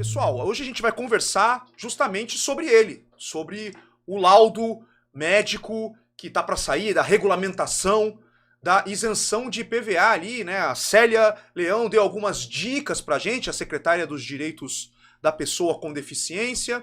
Pessoal, hoje a gente vai conversar justamente sobre ele, sobre o laudo médico que está para sair, da regulamentação, da isenção de IPVA ali, né? A Célia Leão deu algumas dicas para a gente, a secretária dos Direitos da Pessoa com Deficiência,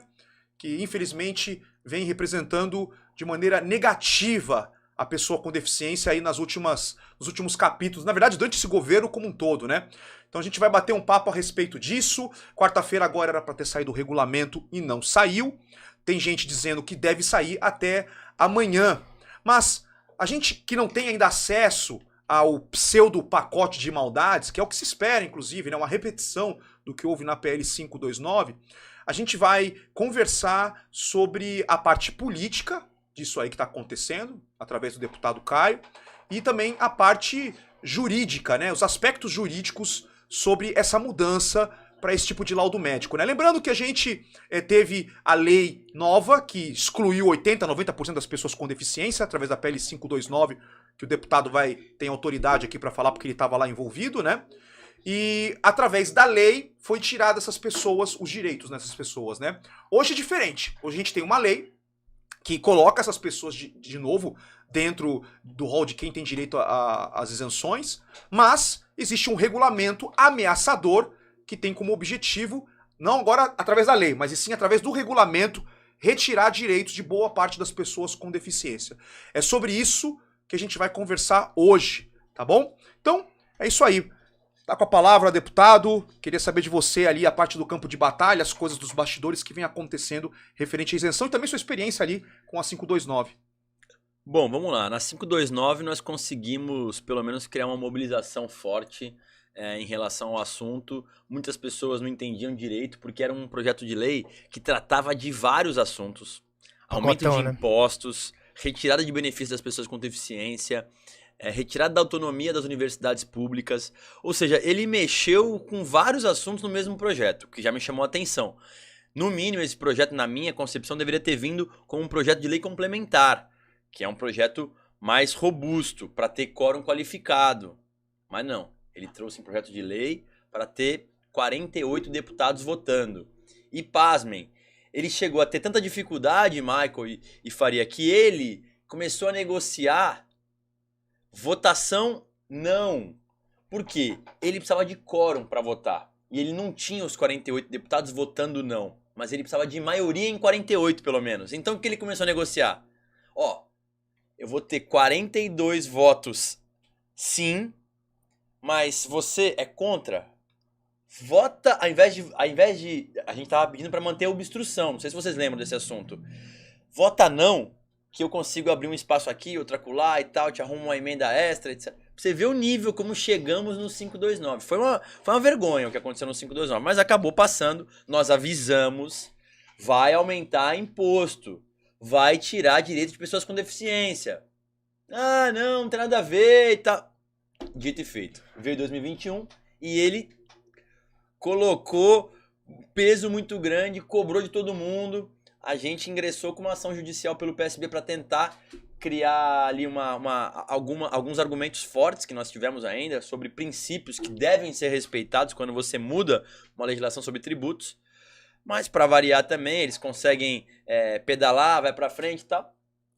que infelizmente vem representando de maneira negativa a pessoa com deficiência aí nos últimos capítulos, na verdade, durante esse governo como um todo, né? Então a gente vai bater um papo a respeito disso. Quarta-feira agora era para ter saído o regulamento e não saiu. Tem gente dizendo que deve sair até amanhã. Mas a gente que não tem ainda acesso ao pseudo pacote de maldades, que é o que se espera, inclusive, né? Uma repetição do que houve na PL 529, a gente vai conversar sobre a parte política disso aí que está acontecendo, através do deputado Caio, e também a parte jurídica, né? Os aspectos jurídicos sobre essa mudança para esse tipo de laudo médico, né? Lembrando que a gente teve a lei nova que excluiu 80%, 90% das pessoas com deficiência através da PL 529, que o deputado tem autoridade aqui para falar porque ele estava lá envolvido, né? E através da lei foi tirada essas pessoas, os direitos dessas pessoas, né? Hoje é diferente. Hoje a gente tem uma lei que coloca essas pessoas de novo dentro do rol de quem tem direito às isenções, mas existe um regulamento ameaçador que tem como objetivo, não agora através da lei, mas e sim através do regulamento, retirar direitos de boa parte das pessoas com deficiência. É sobre isso que a gente vai conversar hoje, tá bom? Então, é isso aí. Tá com a palavra, deputado. Queria saber de você ali a parte do campo de batalha, as coisas dos bastidores que vem acontecendo referente à isenção e também sua experiência ali com a 529. Bom, vamos lá. Na 529 nós conseguimos pelo menos criar uma mobilização forte em relação ao assunto. Muitas pessoas não entendiam direito porque era um projeto de lei que tratava de vários assuntos. Aumento de impostos, retirada de benefícios das pessoas com deficiência, retirada da autonomia das universidades públicas, ou seja, ele mexeu com vários assuntos no mesmo projeto, que já me chamou a atenção. No mínimo, esse projeto, na minha concepção, deveria ter vindo como um projeto de lei complementar, que é um projeto mais robusto, para ter quórum qualificado. Mas não, ele trouxe um projeto de lei para ter 48 deputados votando. E pasmem, ele chegou a ter tanta dificuldade, Michael e Faria, que ele começou a negociar votação não. Por quê? Ele precisava de quórum para votar. E ele não tinha os 48 deputados votando não. Mas ele precisava de maioria em 48, pelo menos. Então o que ele começou a negociar? Eu vou ter 42 votos sim, mas você é contra? Vota, ao invés de a gente tava pedindo para manter a obstrução. Não sei se vocês lembram desse assunto. Vota não, que eu consigo abrir um espaço aqui, outro acolá e tal, te arrumo uma emenda extra, etc. Pra você ver o nível, como chegamos no 529. Foi uma vergonha o que aconteceu no 529, mas acabou passando, nós avisamos, vai aumentar imposto, vai tirar direito de pessoas com deficiência. Ah, não tem nada a ver e tal. Dito e feito. Veio 2021 e ele colocou peso muito grande, cobrou de todo mundo. A gente ingressou com uma ação judicial pelo PSB para tentar criar ali alguns argumentos fortes que nós tivemos ainda sobre princípios que devem ser respeitados quando você muda uma legislação sobre tributos. Mas para variar também, eles conseguem pedalar, vai para frente e tal.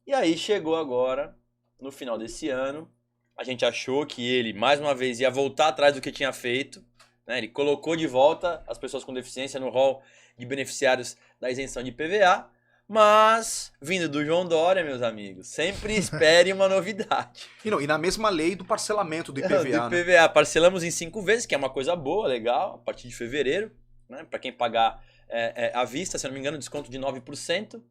E aí chegou agora, no final desse ano, a gente achou que ele, mais uma vez, ia voltar atrás do que tinha feito. Né? Ele colocou de volta as pessoas com deficiência no rol de beneficiários da isenção de IPVA, mas, vindo do João Dória, meus amigos, sempre espere uma novidade. E na mesma lei do parcelamento do IPVA. Do IPVA, parcelamos em 5 vezes, que é uma coisa boa, legal, a partir de fevereiro, né? Para quem pagar à vista, se eu não me engano, desconto de 9%.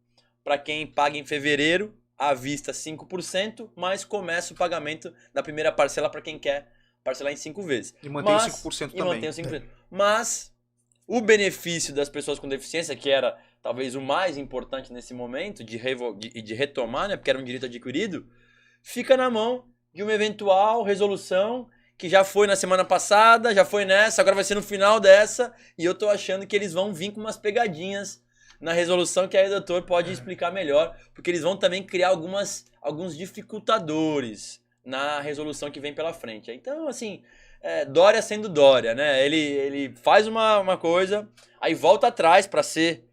Para quem paga em fevereiro, à vista 5%, mas começa o pagamento da primeira parcela para quem quer parcelar em 5 vezes. E mantém os 5% também. Mantém os 5%. Mas o benefício das pessoas com deficiência, que era talvez o mais importante nesse momento de retomar, né, porque era um direito adquirido, fica na mão de uma eventual resolução que já foi na semana passada, já foi nessa, agora vai ser no final dessa, e eu tô achando que eles vão vir com umas pegadinhas na resolução que aí o doutor pode explicar melhor, porque eles vão também criar alguns dificultadores na resolução que vem pela frente. Então, assim, Dória sendo Dória, né? Ele faz uma coisa, aí volta atrás para ser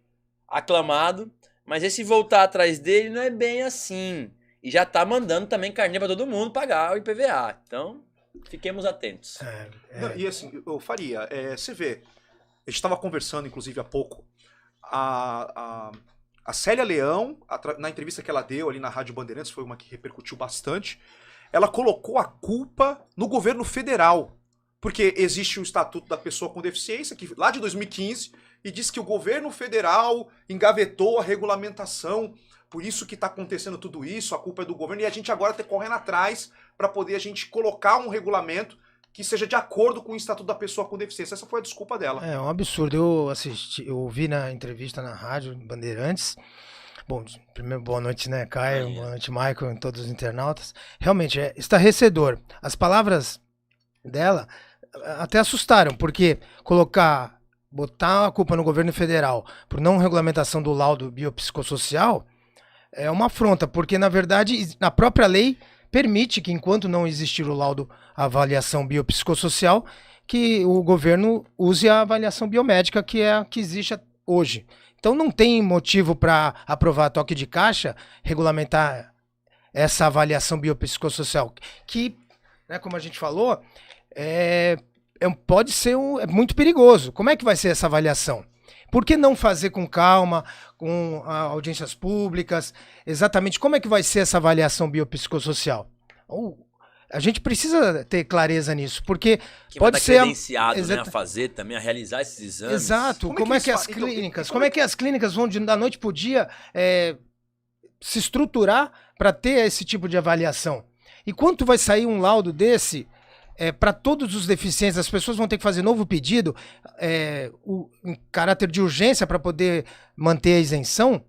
aclamado, mas esse voltar atrás dele não é bem assim. E já tá mandando também carnê para todo mundo pagar o IPVA. Então, fiquemos atentos. Não, e assim, eu faria, você vê, a gente estava conversando, inclusive, há pouco, a Célia Leão, na entrevista que ela deu ali na Rádio Bandeirantes, foi uma que repercutiu bastante, ela colocou a culpa no governo federal, porque existe o Estatuto da Pessoa com Deficiência, que lá de 2015, e diz que o governo federal engavetou a regulamentação, por isso que está acontecendo tudo isso, a culpa é do governo, e a gente agora está correndo atrás para poder a gente colocar um regulamento que seja de acordo com o Estatuto da Pessoa com Deficiência. Essa foi a desculpa dela. É um absurdo. Eu ouvi na entrevista na Rádio Bandeirantes. Bom, primeiro, boa noite, né, Caio? Boa noite, Michael, e todos os internautas. Realmente, é estarrecedor. As palavras dela até assustaram, porque botar a culpa no governo federal por não regulamentação do laudo biopsicossocial é uma afronta, porque, na verdade, na própria lei permite que, enquanto não existir o laudo avaliação biopsicossocial, que o governo use a avaliação biomédica, que é a que existe hoje. Então não tem motivo para aprovar toque de caixa, regulamentar essa avaliação biopsicossocial, que, né, como a gente falou, pode ser muito perigoso. Como é que vai ser essa avaliação? Por que não fazer com calma, com audiências públicas? Exatamente como é que vai ser essa avaliação biopsicossocial? A gente precisa ter clareza nisso, porque quem pode vai ser credenciado, né, a fazer também, a realizar esses exames. Exato. Como é que as clínicas vão da noite pro dia se estruturar para ter esse tipo de avaliação? E quanto vai sair um laudo desse para todos os deficientes? As pessoas vão ter que fazer novo pedido em caráter de urgência para poder manter a isenção?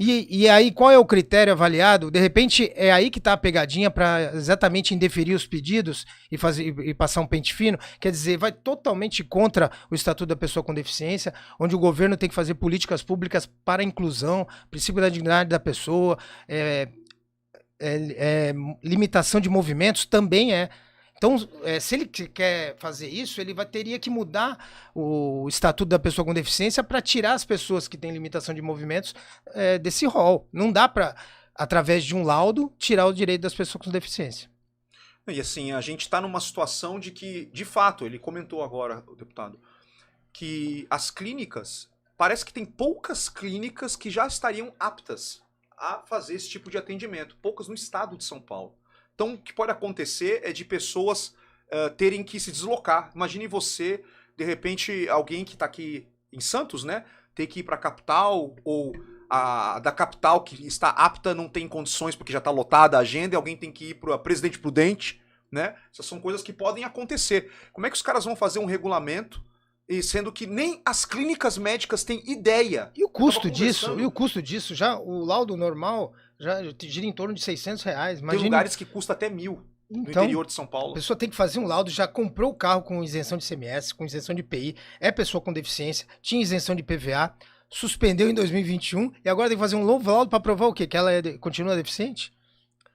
E aí, qual é o critério avaliado? De repente, é aí que está a pegadinha para exatamente indeferir os pedidos e passar um pente fino. Quer dizer, vai totalmente contra o Estatuto da Pessoa com Deficiência, onde o governo tem que fazer políticas públicas para a inclusão, princípio da dignidade da pessoa, limitação de movimentos também é. Então, se ele quer fazer isso, ele teria que mudar o Estatuto da Pessoa com Deficiência para tirar as pessoas que têm limitação de movimentos desse rol. Não dá para, através de um laudo, tirar o direito das pessoas com deficiência. E assim, a gente está numa situação de que, de fato, ele comentou agora, o deputado, que as clínicas, parece que tem poucas clínicas que já estariam aptas a fazer esse tipo de atendimento, poucas no estado de São Paulo. Então, o que pode acontecer é de pessoas terem que se deslocar. Imagine você, de repente, alguém que está aqui em Santos, né, ter que ir para a capital, ou da capital que está apta não tem condições porque já está lotada a agenda, e alguém tem que ir para Presidente Prudente, né? Essas são coisas que podem acontecer. Como é que os caras vão fazer um regulamento, e sendo que nem as clínicas médicas têm ideia? E o custo disso? Já o laudo normal já gira em torno de R$600. Tem lugares que custa até 1.000 no interior de São Paulo. A pessoa tem que fazer um laudo, já comprou o carro com isenção de ICMS, com isenção de IPI, é pessoa com deficiência, tinha isenção de IPVA, suspendeu em 2021 e agora tem que fazer um novo laudo para provar o quê? Que ela continua deficiente?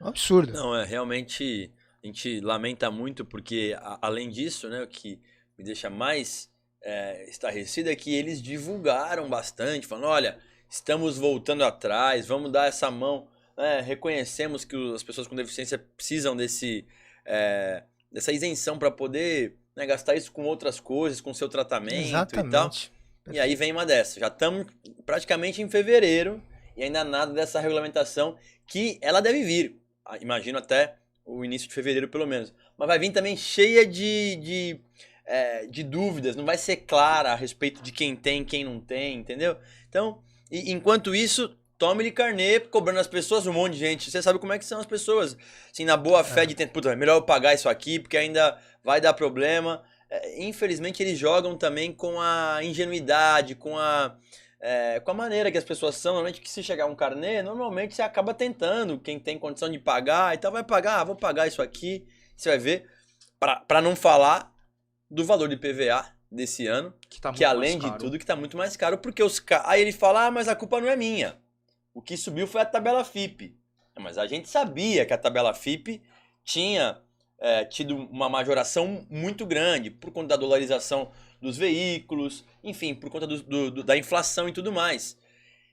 É um absurdo. Não, realmente a gente lamenta muito, porque além disso, né, o que me deixa mais estarrecido é que eles divulgaram bastante, falando, olha, estamos voltando atrás, vamos dar essa mão, né, reconhecemos que as pessoas com deficiência precisam dessa isenção para poder, né, gastar isso com outras coisas, com seu tratamento. Exatamente. E tal. E aí vem uma dessa. Já estamos praticamente em fevereiro e ainda nada dessa regulamentação, que ela deve vir. Imagino até o início de fevereiro, pelo menos. Mas vai vir também cheia de dúvidas. Não vai ser clara a respeito de quem tem, quem não tem, entendeu? Então, enquanto isso, tome-lhe carnê, cobrando as pessoas, um monte de gente. Você sabe como é que são as pessoas. Assim, na boa fé de tentar, puta, é melhor eu pagar isso aqui, porque ainda vai dar problema. Infelizmente, eles jogam também com a ingenuidade, com a maneira que as pessoas são. Normalmente, que se chegar um carnê, normalmente você acaba tentando. Quem tem condição de pagar, então vai pagar, vou pagar isso aqui. Você vai ver, para não falar do valor de IPVA desse ano, que além de tudo, que tá muito mais caro, porque aí ele fala, mas a culpa não é minha. O que subiu foi a tabela FIPE. Mas a gente sabia que a tabela FIPE tinha tido uma majoração muito grande por conta da dolarização dos veículos, enfim, por conta da inflação e tudo mais.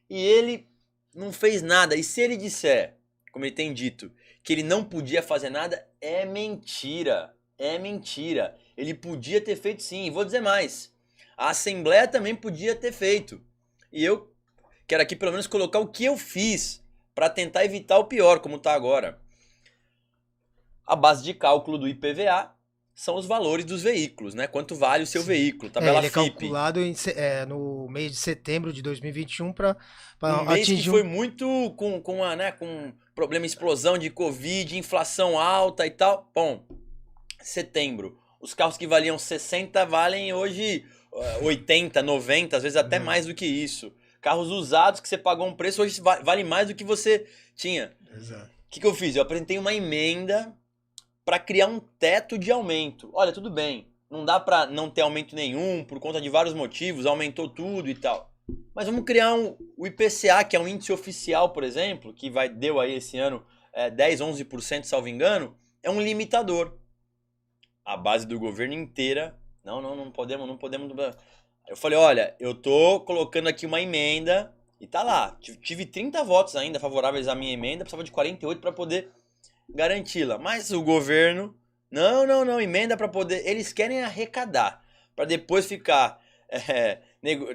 E ele não fez nada. E se ele disser, como ele tem dito, que ele não podia fazer nada, é mentira. É mentira. Ele podia ter feito sim. E vou dizer mais. A Assembleia também podia ter feito. E eu quero aqui pelo menos colocar o que eu fiz para tentar evitar o pior, como está agora. A base de cálculo do IPVA são os valores dos veículos, né? Quanto vale o seu veículo, tabela ele é FIPE. calculado no mês de setembro de 2021 para um mês atingir... que foi muito com problema, explosão de Covid, inflação alta e tal. Bom, setembro. Os carros que valiam 60 valem hoje 80, 90, às vezes até mais do que isso. Carros usados que você pagou um preço, hoje vale mais do que você tinha. Exato. O que eu fiz? Eu apresentei uma emenda para criar um teto de aumento. Olha, tudo bem, não dá para não ter aumento nenhum por conta de vários motivos, aumentou tudo e tal. Mas vamos criar o IPCA, que é um índice oficial, por exemplo, que deu aí esse ano 10, 11%, salvo engano, é um limitador. A base do governo inteira, não podemos. Eu falei, olha, eu tô colocando aqui uma emenda e tá lá. Tive 30 votos ainda favoráveis à minha emenda, precisava de 48 para poder garanti-la. Mas o governo, não, emenda para poder... Eles querem arrecadar, para depois ficar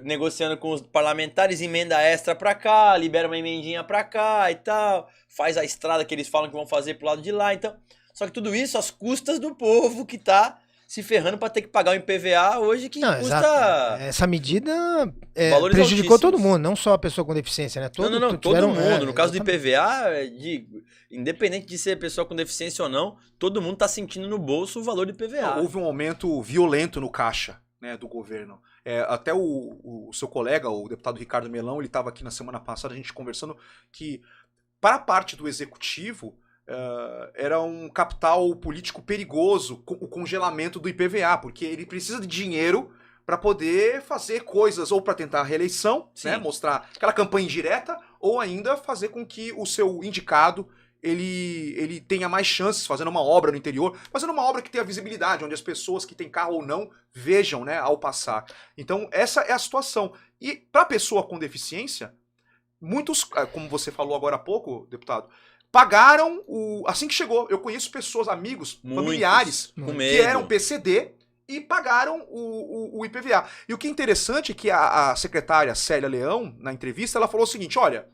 negociando com os parlamentares, emenda extra para cá, libera uma emendinha para cá e tal, faz a estrada que eles falam que vão fazer pro lado de lá. Então, só que tudo isso às custas do povo que tá se ferrando para ter que pagar o IPVA hoje, que custa... Exato. Essa medida prejudicou altíssimos. Todo mundo, não só a pessoa com deficiência, né? Todo mundo. No caso do IPVA, independente de ser pessoa com deficiência ou não, todo mundo está sentindo no bolso o valor do IPVA. Houve um aumento violento no caixa, né, do governo. Até o seu colega, o deputado Ricardo Melão, ele estava aqui na semana passada, a gente conversando que, para a parte do executivo, era um capital político perigoso o congelamento do IPVA, porque ele precisa de dinheiro para poder fazer coisas, ou para tentar a reeleição, né, mostrar aquela campanha indireta, ou ainda fazer com que o seu indicado ele tenha mais chances fazendo uma obra no interior, fazendo uma obra que tenha visibilidade, onde as pessoas que têm carro ou não vejam, né, ao passar. Então essa é a situação. E para a pessoa com deficiência, muitos, como você falou agora há pouco, deputado, pagaram assim que chegou. Eu conheço pessoas, amigos, familiares, que eram PCD e pagaram o IPVA. E o que é interessante é que a secretária Célia Leão, na entrevista, ela falou o seguinte, olha,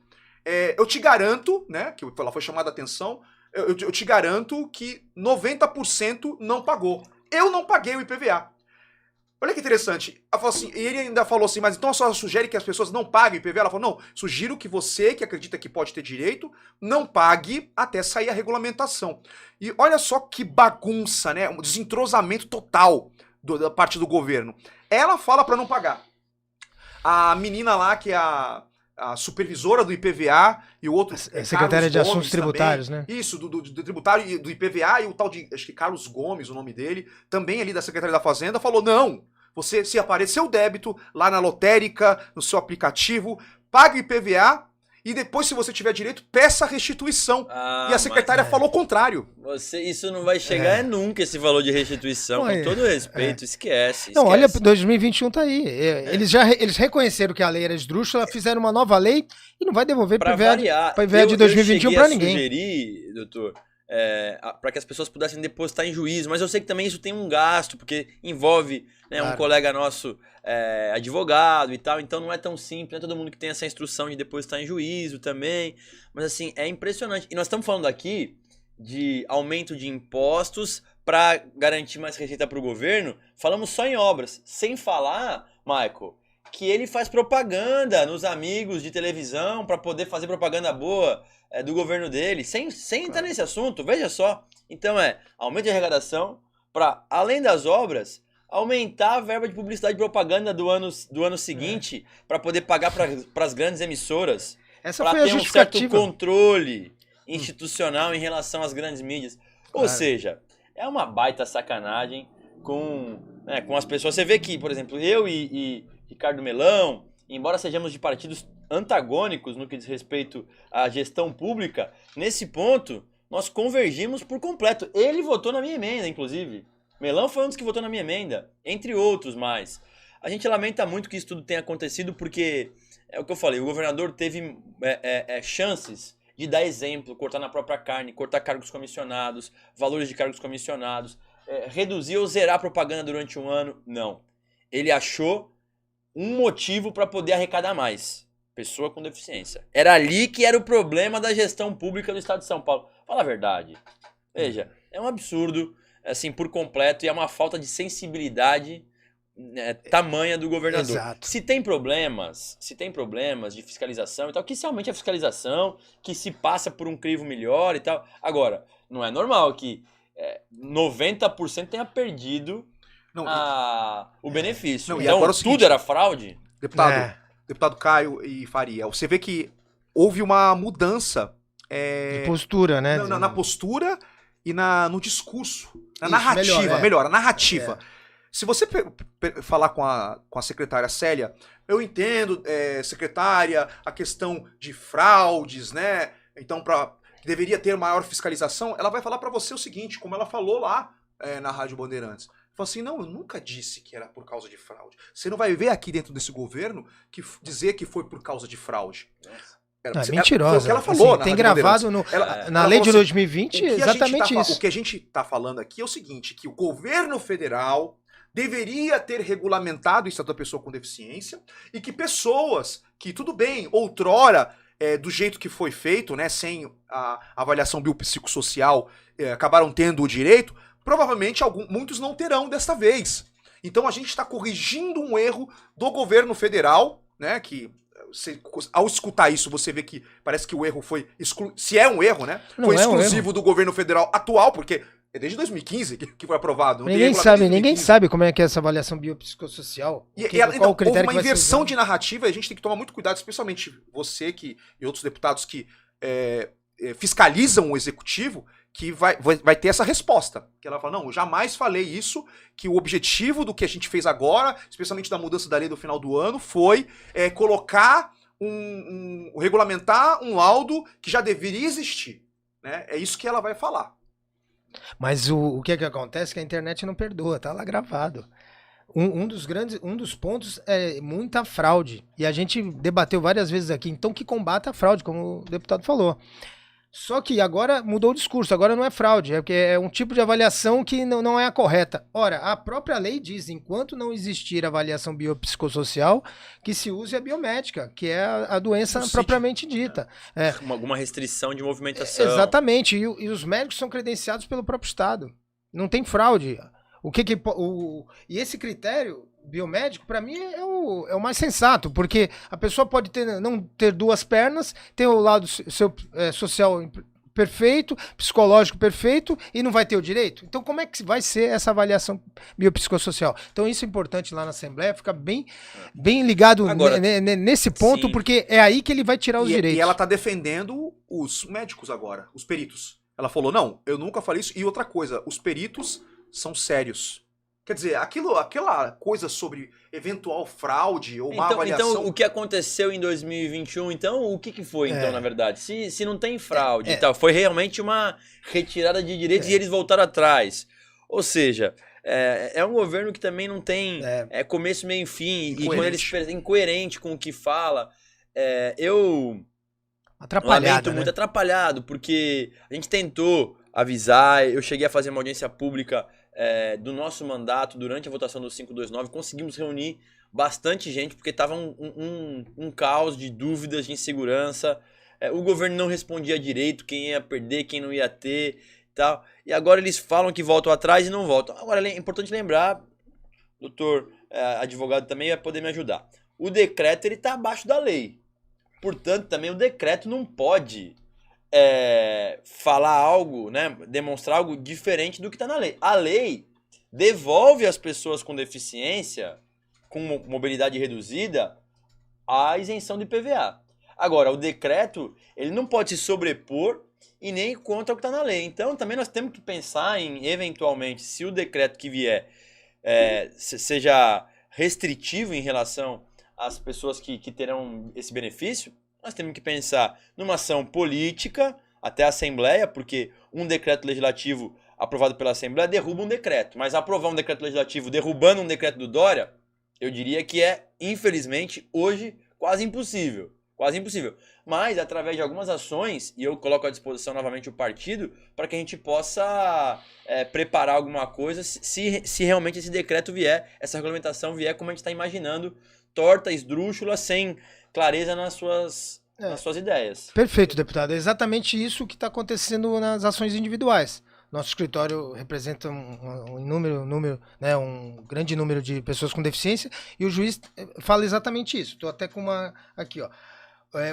eu te garanto, né, que ela foi chamada a atenção, eu te garanto que 90% não pagou. Eu não paguei o IPVA. Olha que interessante. Ela falou assim, e ele ainda falou assim, mas então a senhora sugere que as pessoas não paguem o IPVA? Ela falou, não, sugiro que você, que acredita que pode ter direito, não pague até sair a regulamentação. E olha só que bagunça, né? Um desentrosamento total da parte do governo. Ela fala para não pagar. A menina lá, que é a supervisora do IPVA, e o outro... secretária de Assuntos Tributários, também, né? Isso, do tributário e do IPVA, e o tal de, acho que Carlos Gomes, o nome dele, também ali da Secretaria da Fazenda, falou, não, você, se aparecer o débito lá na lotérica, no seu aplicativo, pague o IPVA, e depois, se você tiver direito, peça a restituição. E a secretária falou o contrário. Isso não vai chegar nunca, esse valor de restituição. Com todo respeito, esquece. Não, olha, 2021 tá aí. Eles reconheceram que a lei era esdrúxula, fizeram uma nova lei e não vai devolver para IPVA de 2021 para ninguém. Eu sugeri, doutor, para que as pessoas pudessem depositar em juízo, mas eu sei que também isso tem um gasto, porque envolve, né, um colega nosso advogado e tal, então não é tão simples, não é todo mundo que tem essa instrução de depositar em juízo também, mas assim, é impressionante. E nós estamos falando aqui de aumento de impostos para garantir mais receita para o governo, falamos só em obras, sem falar, Michael, que ele faz propaganda nos amigos de televisão para poder fazer propaganda boa do governo dele, sem entrar nesse assunto, veja só. Então aumento de arrecadação para, além das obras, aumentar a verba de publicidade e propaganda do ano seguinte para poder pagar para as grandes emissoras, para ter um certo controle institucional em relação às grandes mídias. Ou seja, é uma baita sacanagem com as pessoas. Você vê que, por exemplo, eu e Ricardo Melão, embora sejamos de partidos antagônicos no que diz respeito à gestão pública, nesse ponto nós convergimos por completo. Ele votou na minha emenda, inclusive. Melão foi um dos que votou na minha emenda, entre outros mais. A gente lamenta muito que isso tudo tenha acontecido porque, é o que eu falei, o governador teve chances de dar exemplo, cortar na própria carne, cortar cargos comissionados, valores de cargos comissionados, reduzir ou zerar a propaganda durante um ano. Não. Ele achou um motivo para poder arrecadar mais. Pessoa com deficiência. Era ali que era o problema da gestão pública do estado de São Paulo. Fala a verdade. Veja, é um absurdo, assim, por completo, e é uma falta de sensibilidade tamanha do governador. Exato. Se tem problemas de fiscalização e tal, que se aumente a fiscalização, que se passa por um crivo melhor e tal. Agora, não é normal que 90% tenha perdido o benefício. Não, então, agora tudo era fraude? Deputado Caio e Faria, você vê que houve uma mudança de postura, né? Na postura e no discurso, na Isso, narrativa, melhor, a narrativa. Se você falar com a secretária Célia, eu entendo, secretária, a questão de fraudes, né? Então, deveria ter maior fiscalização. Ela vai falar para você o seguinte, como ela falou lá na Rádio Bandeirantes. Falou assim, não, eu nunca disse que era por causa de fraude. Você não vai ver aqui dentro desse governo dizer que foi por causa de fraude. É mentirosa. Foi o que ela falou. Assim, tem gravado na lei de 2020 exatamente isso. O que a gente está falando aqui é o seguinte, que o governo federal deveria ter regulamentado o estado da pessoa com deficiência e que pessoas que, tudo bem, outrora, do jeito que foi feito, né, sem a avaliação biopsicossocial, acabaram tendo o direito, provavelmente muitos não terão desta vez. Então a gente está corrigindo um erro do governo federal, né, que ao escutar isso você vê que parece que o erro foi, se é um erro, né, foi exclusivo do governo federal atual, porque é desde 2015 que foi aprovado. Ninguém sabe como é que é essa avaliação biopsicossocial. Qual o critério houve uma inversão de narrativa e a gente tem que tomar muito cuidado, especialmente você e outros deputados que fiscalizam o executivo, que vai ter essa resposta. Que ela fala, não, eu jamais falei isso, que o objetivo do que a gente fez agora, especialmente da mudança da lei do final do ano, foi colocar regulamentar um laudo que já deveria existir. Né? É isso que ela vai falar. Mas o que acontece é que a internet não perdoa, tá lá gravado. Um dos pontos é muita fraude. E a gente debateu várias vezes aqui, então que combata a fraude, como o deputado falou. Só que agora mudou o discurso, agora não é fraude, porque é um tipo de avaliação que não é a correta. Ora, a própria lei diz, enquanto não existir avaliação biopsicossocial, que se use a biomédica, que é a doença propriamente dita. Alguma restrição de movimentação. Exatamente, e os médicos são credenciados pelo próprio Estado. Não tem fraude. E esse critério biomédico, para mim, é o mais sensato, porque a pessoa pode não ter duas pernas, ter o lado social perfeito, psicológico perfeito, e não vai ter o direito. Então, como é que vai ser essa avaliação biopsicossocial? Então, isso é importante lá na Assembleia, fica bem ligado agora, nesse ponto, sim, porque é aí que ele vai tirar os direitos. E ela está defendendo os médicos agora, os peritos. Ela falou, não, eu nunca falei isso. E outra coisa, os peritos são sérios. Quer dizer, aquela coisa sobre eventual fraude ou má avaliação... Então, o que aconteceu em 2021, então, o que foi, então, na verdade? Se não tem fraude e tal, foi realmente uma retirada de direitos e eles voltaram atrás. Ou seja, é um governo que também não tem começo, meio e fim, e quando eles incoerente com o que fala. Eu lamento muito, atrapalhado, porque a gente tentou avisar, eu cheguei a fazer uma audiência pública do nosso mandato durante a votação do 529, conseguimos reunir bastante gente, porque estava um caos de dúvidas, de insegurança, o governo não respondia direito, quem ia perder, quem não ia ter e tal, e agora eles falam que voltam atrás e não voltam. Agora é importante lembrar, doutor advogado também vai poder me ajudar, o decreto ele está abaixo da lei, portanto também o decreto não pode falar algo, né, demonstrar algo diferente do que está na lei. A lei devolve às pessoas com deficiência, com mobilidade reduzida, a isenção de IPVA. Agora, o decreto, ele não pode se sobrepor e nem contra o que está na lei. Então, também nós temos que pensar em, eventualmente, se o decreto que vier seja restritivo em relação às pessoas que terão esse benefício, nós temos que pensar numa ação política, até a Assembleia, porque um decreto legislativo aprovado pela Assembleia derruba um decreto. Mas aprovar um decreto legislativo derrubando um decreto do Dória, eu diria que é, infelizmente, hoje quase impossível. Quase impossível. Mas, através de algumas ações, e eu coloco à disposição novamente o partido, para que a gente possa preparar alguma coisa se realmente esse decreto vier, essa regulamentação vier como a gente está imaginando, torta, esdrúxula, sem clareza nas suas ideias. Perfeito, deputado. É exatamente isso que está acontecendo nas ações individuais. Nosso escritório representa um grande número de pessoas com deficiência e o juiz fala exatamente isso. Estou até com uma aqui, ó.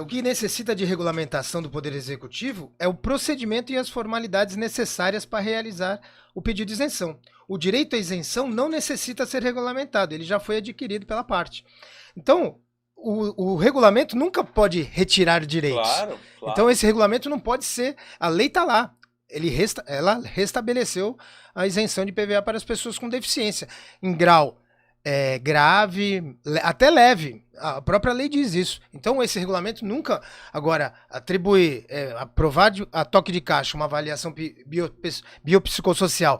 O que necessita de regulamentação do Poder Executivo é o procedimento e as formalidades necessárias para realizar o pedido de isenção. O direito à isenção não necessita ser regulamentado, ele já foi adquirido pela parte. Então, o regulamento nunca pode retirar direitos. Claro. Então, esse regulamento não pode ser... A lei está lá. Ela restabeleceu a isenção de PVA para as pessoas com deficiência, em grau grave, até leve. A própria lei diz isso. Então, esse regulamento nunca... Agora, aprovar a toque de caixa uma avaliação biopsicossocial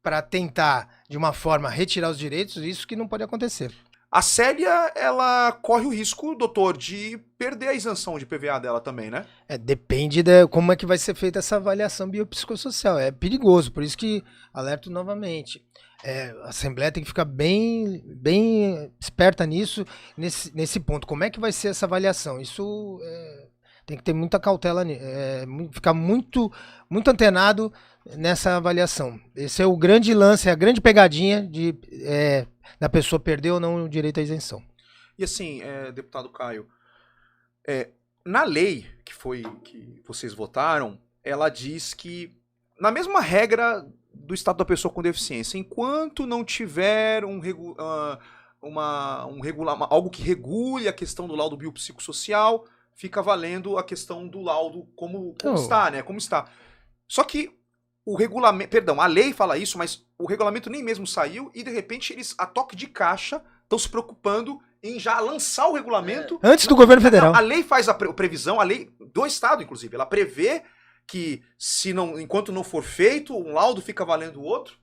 para tentar, de uma forma, retirar os direitos, isso que não pode acontecer. A Célia, ela corre o risco, doutor, de perder a isenção de PVA dela também, né? Depende de como é que vai ser feita essa avaliação biopsicossocial. É perigoso, por isso que alerto novamente. A Assembleia tem que ficar bem esperta nisso, nesse ponto. Como é que vai ser essa avaliação? Isso tem que ter muita cautela, ficar muito antenado nessa avaliação. Esse é o grande lance, a grande pegadinha da pessoa perder ou não o direito à isenção. E assim, deputado Caio, na lei que vocês votaram, ela diz que, na mesma regra do estado da pessoa com deficiência, enquanto não tiver algo que regule a questão do laudo biopsicossocial, fica valendo a questão do laudo como está, né? Como está. Só que a lei fala isso, mas o regulamento nem mesmo saiu e, de repente, eles, a toque de caixa, estão se preocupando em já lançar o regulamento. Antes do governo federal. A lei faz a previsão, a lei do Estado, inclusive, ela prevê que enquanto não for feito, um laudo fica valendo o outro.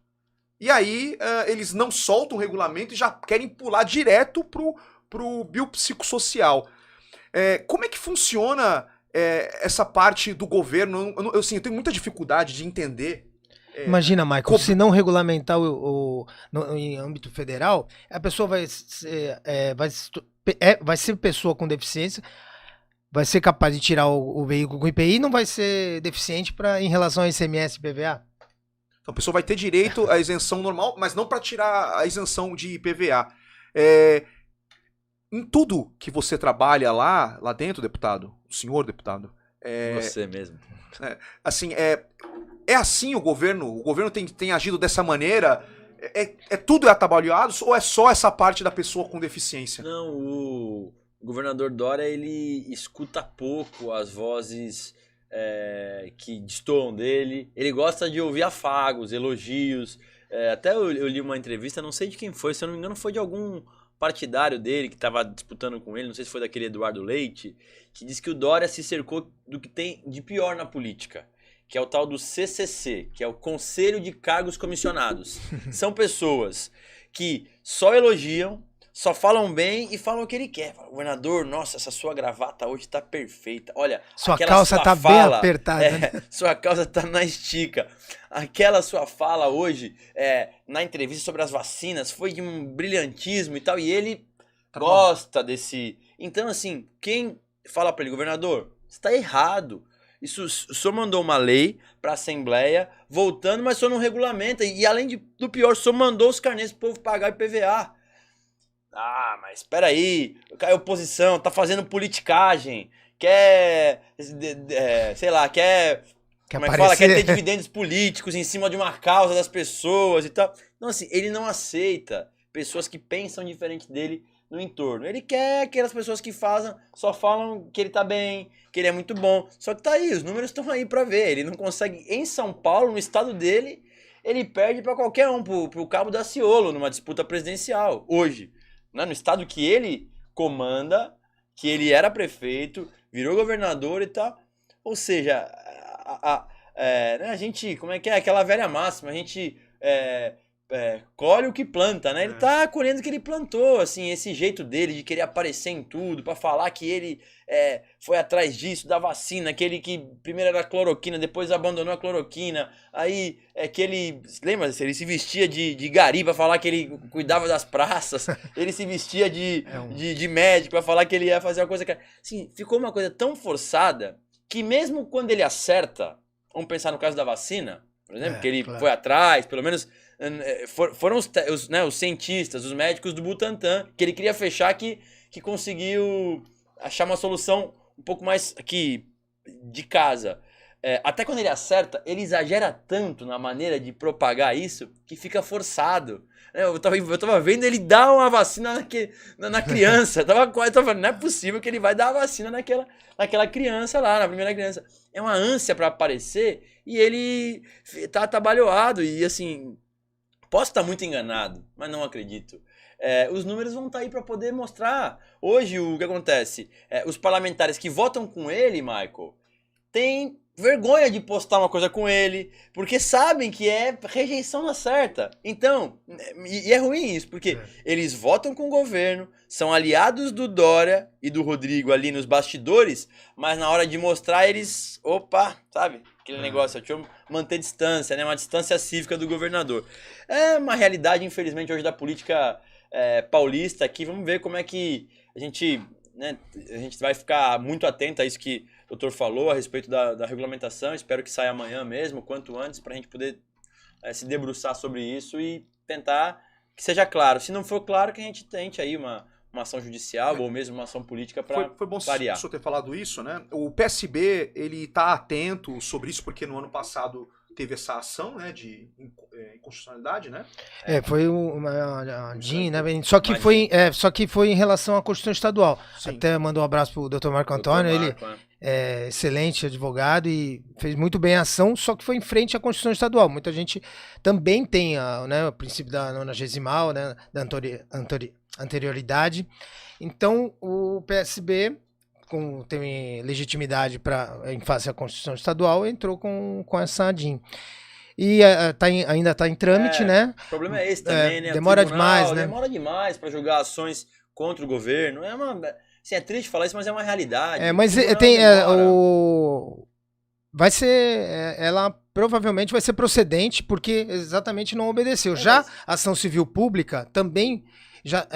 E aí eles não soltam o regulamento e já querem pular direto pro biopsicossocial. Como é que funciona essa parte do governo? Eu tenho muita dificuldade de entender. Imagina, Michael, se não regulamentar em âmbito federal, a pessoa vai ser pessoa com deficiência, vai ser capaz de tirar o veículo com IPI e não vai ser deficiente em relação ao ICMS e PVA? Então a pessoa vai ter direito à isenção normal, mas não para tirar a isenção de IPVA. Em tudo que você trabalha lá dentro, deputado, o senhor deputado... Você mesmo. É assim o governo tem agido dessa maneira? Tudo atabalhoado ou é só essa parte da pessoa com deficiência? Não, o governador Dória, ele escuta pouco as vozes que destoam dele. Ele gosta de ouvir afagos, elogios. Até eu li uma entrevista, não sei de quem foi, se eu não me engano foi de algum partidário dele que estava disputando com ele, não sei se foi daquele Eduardo Leite, que disse que o Dória se cercou do que tem de pior na política, que é o tal do CCC, que é o Conselho de Cargos Comissionados. São pessoas que só elogiam, só falam bem e falam o que ele quer. Fala, governador, nossa, essa sua gravata hoje tá perfeita. Olha, sua calça tá bem apertada. Né? Sua calça tá na estica. Aquela sua fala hoje, na entrevista sobre as vacinas, foi de um brilhantismo e tal. E ele gosta desse... Então, assim, quem fala para ele, governador, você tá errado. O senhor mandou uma lei para a Assembleia, voltando, mas o senhor não regulamenta. E além do pior, o senhor mandou os carnês pro povo pagar IPVA. Ah, mas espera aí, a oposição tá fazendo politicagem, quer, sei lá, quer ter dividendos políticos em cima de uma causa das pessoas e tal. Então, assim, ele não aceita pessoas que pensam diferente dele no entorno. Ele quer aquelas pessoas que só falam que ele tá bem, que ele é muito bom. Só que tá aí, os números estão aí pra ver. Ele não consegue, em São Paulo, no estado dele, ele perde pra qualquer um, pro Cabo Daciolo, numa disputa presidencial, hoje. No estado que ele comanda, que ele era prefeito, virou governador e tal. Ou seja, né, a gente, como é que é? Aquela velha máxima, a gente colhe o que planta, né? Ele tá colhendo o que ele plantou, assim, esse jeito dele de querer aparecer em tudo, pra falar que ele foi atrás disso, da vacina, aquele que primeiro era cloroquina, depois abandonou a cloroquina, aí que ele, lembra, ele se vestia de gari pra falar que ele cuidava das praças, ele se vestia de médico pra falar que ele ia fazer uma coisa que... Assim, ficou uma coisa tão forçada que mesmo quando ele acerta, vamos pensar no caso da vacina, por exemplo, que ele foi atrás, pelo menos foram os cientistas, os médicos do Butantan, que ele queria fechar, que conseguiu achar uma solução um pouco mais aqui de casa. Até quando ele acerta, ele exagera tanto na maneira de propagar isso que fica forçado. Eu tava vendo ele dar uma vacina na criança. Eu tava falando, não é possível que ele vai dar a vacina naquela criança lá, na primeira criança. É uma ânsia pra aparecer e ele tá atabalhoado e assim... Posso estar muito enganado, mas não acredito. Os números vão estar aí para poder mostrar. Hoje, o que acontece? Os parlamentares que votam com ele, Michael, têm vergonha de postar uma coisa com ele, porque sabem que é rejeição na certa. Então, e é ruim isso, porque eles votam com o governo, são aliados do Dória e do Rodrigo ali nos bastidores, mas na hora de mostrar eles, opa, sabe? Aquele negócio, deixa eu manter distância, né? Uma distância cívica do governador. É uma realidade, infelizmente, hoje da política paulista aqui. Vamos ver como é que a gente vai ficar muito atento a isso que o doutor falou a respeito da regulamentação. Espero que saia amanhã mesmo, quanto antes, para a gente poder se debruçar sobre isso e tentar que seja claro. Se não for claro, que a gente tente aí uma ação judicial ou mesmo uma ação política para Foi bom variar. o senhor ter falado isso, né? O PSB, ele tá atento sobre isso, porque no ano passado teve essa ação, né, de inconstitucionalidade, né? Foi uma DIN, né? Só que foi em relação à Constituição Estadual. Sim. Até mandou um abraço pro Dr. Marco Antônio, ele é excelente advogado e fez muito bem a ação, só que foi em frente à Constituição Estadual. Muita gente também tem o princípio da 90º, né, da anterioridade. Então, o PSB, tem legitimidade em face à Constituição Estadual, entrou com essa DIN. E ainda está em trâmite, né? O problema é esse também, né? Demora demais, né? Demora demais para julgar ações contra o governo. Assim, é triste falar isso, mas é uma realidade. Mas vai ser... ela provavelmente vai ser procedente, porque exatamente não obedeceu. Já a ação civil pública também... Já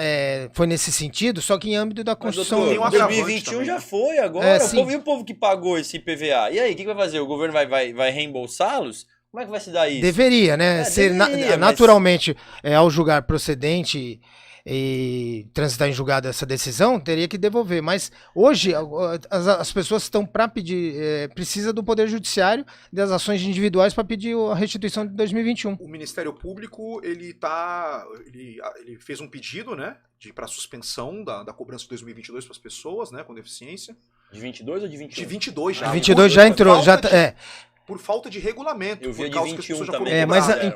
foi nesse sentido, só que em âmbito da Constituição. Mas, doutor, 2021 já foi agora. E o povo que pagou esse IPVA? E aí, o que vai fazer? O governo vai reembolsá-los? Como é que vai se dar isso? Deveria, né? Naturalmente, ao julgar procedente e transitar em julgado essa decisão, teria que devolver. Mas hoje as pessoas estão para pedir, precisa do Poder Judiciário das ações individuais para pedir a restituição de 2021. O Ministério Público ele fez um pedido, né, para suspensão da cobrança de 2022 para as pessoas, né, com deficiência. De 22 ou de 21? De 22 já. De 22 já entrou, por falta de regulamento. Eu vi por causa de 21 que as pessoas também.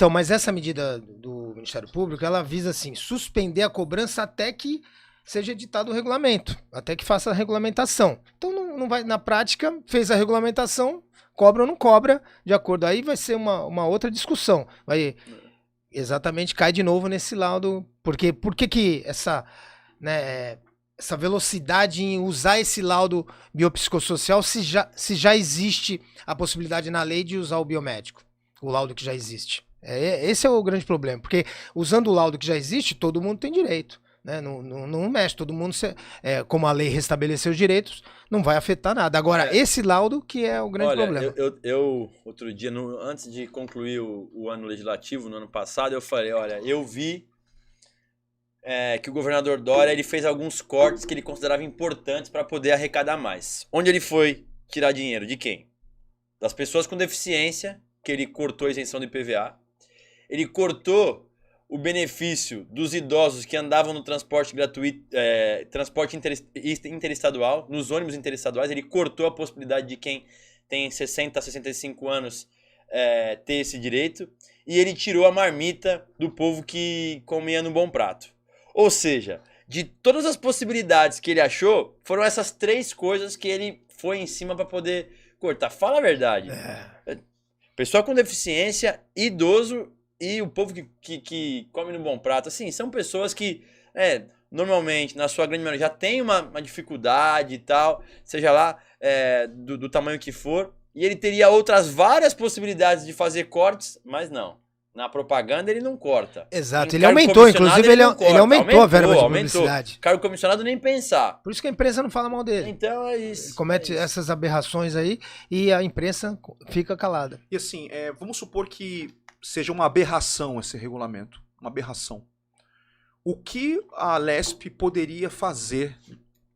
já mas essa medida do Ministério Público, ela visa assim, suspender a cobrança até que seja editado o regulamento, até que faça a regulamentação. Então não vai, na prática, fez a regulamentação, cobra ou não cobra, de acordo. Aí vai ser uma outra discussão. Exatamente, cai de novo nesse laudo. Por que essa velocidade em usar esse laudo biopsicossocial se já existe a possibilidade na lei de usar o biomédico, o laudo que já existe. Esse é o grande problema, porque usando o laudo que já existe, todo mundo tem direito, né? Não mexe, todo mundo, como a lei restabeleceu os direitos, não vai afetar nada. Agora, esse laudo que é o grande problema. Eu outro dia, antes de concluir o ano legislativo, no ano passado, eu falei, olha, eu vi que o governador Dória ele fez alguns cortes que ele considerava importantes para poder arrecadar mais. Onde ele foi tirar dinheiro? De quem? Das pessoas com deficiência, que ele cortou a isenção do IPVA. Ele cortou o benefício dos idosos que andavam no transporte gratuito, transporte interestadual, nos ônibus interestaduais. Ele cortou a possibilidade de quem tem 60 a 65 anos ter esse direito. E ele tirou a marmita do povo que comia no Bom Prato. Ou seja, de todas as possibilidades que ele achou, foram essas três coisas que ele foi em cima para poder cortar. Fala a verdade. Pessoa com deficiência, idoso e o povo que come no bom prato. Assim, são pessoas que, normalmente, na sua grande maioria, já tem uma dificuldade e tal, seja lá do tamanho que for. E ele teria outras várias possibilidades de fazer cortes, mas não. Na propaganda ele não corta. Exato, ele aumentou, inclusive ele aumentou a verba de publicidade. Cargo comissionado nem pensar. Por isso que a imprensa não fala mal dele. Então é isso. Ele comete essas aberrações aí e a imprensa fica calada. E assim, vamos supor que seja uma aberração esse regulamento. Uma aberração. O que a Lesp poderia fazer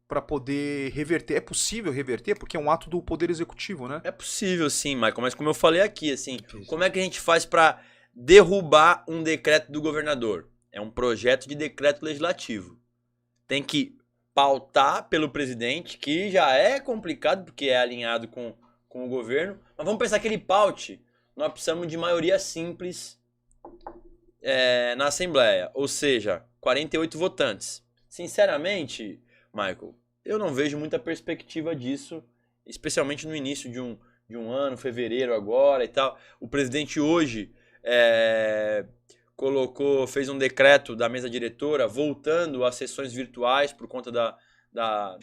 para poder reverter? É possível reverter? Porque é um ato do Poder Executivo, né? É possível sim, Michael, mas como eu falei aqui, assim, como é que a gente faz para derrubar um decreto do governador? É um projeto de decreto legislativo. Tem que pautar pelo presidente, que já é complicado porque é alinhado com o governo, mas vamos pensar que ele paute. Nós precisamos de maioria simples na Assembleia, ou seja, 48 votantes. Sinceramente, Michael, eu não vejo muita perspectiva disso, especialmente no início de um ano, fevereiro agora e tal. O presidente hoje fez um decreto da mesa diretora voltando às sessões virtuais por conta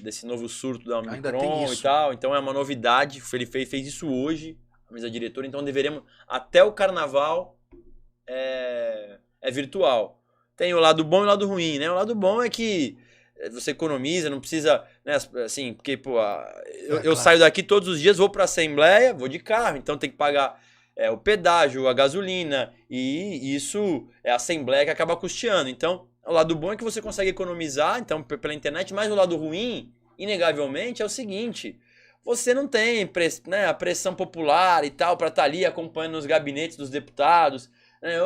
desse novo surto da Omicron e tal. Então é uma novidade, ele fez isso hoje, a mesa diretora. Então deveremos, até o carnaval, virtual. Tem o lado bom e o lado ruim, né? O lado bom é que você economiza, não precisa, né, assim, porque, pô, eu saio daqui todos os dias, vou pra Assembleia, vou de carro, então tem que pagar o pedágio, a gasolina, e isso é a Assembleia que acaba custeando. Então, o lado bom é que você consegue economizar, então, pela internet, mas o lado ruim, inegavelmente, é o seguinte: você não tem a pressão popular e tal para estar ali acompanhando os gabinetes dos deputados.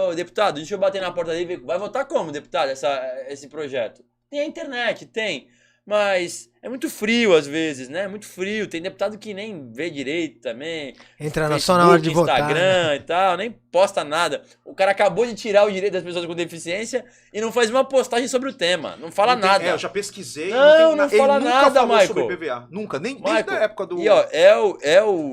Ô, deputado, deixa eu bater na porta dele, vai votar como, deputado, esse projeto? Tem a internet, tem, mas é muito frio às vezes, né? Muito frio, tem deputado que nem vê direito também. Entra Facebook, só na hora de Instagram, votar, né? E tal, nem posta nada. O cara acabou de tirar o direito das pessoas com deficiência e não faz uma postagem sobre o tema, não fala nada. Eu já pesquisei. Não fala ele nada, nunca falou Michael. sobre PVA, nunca, nem Michael, desde a época do... E ó,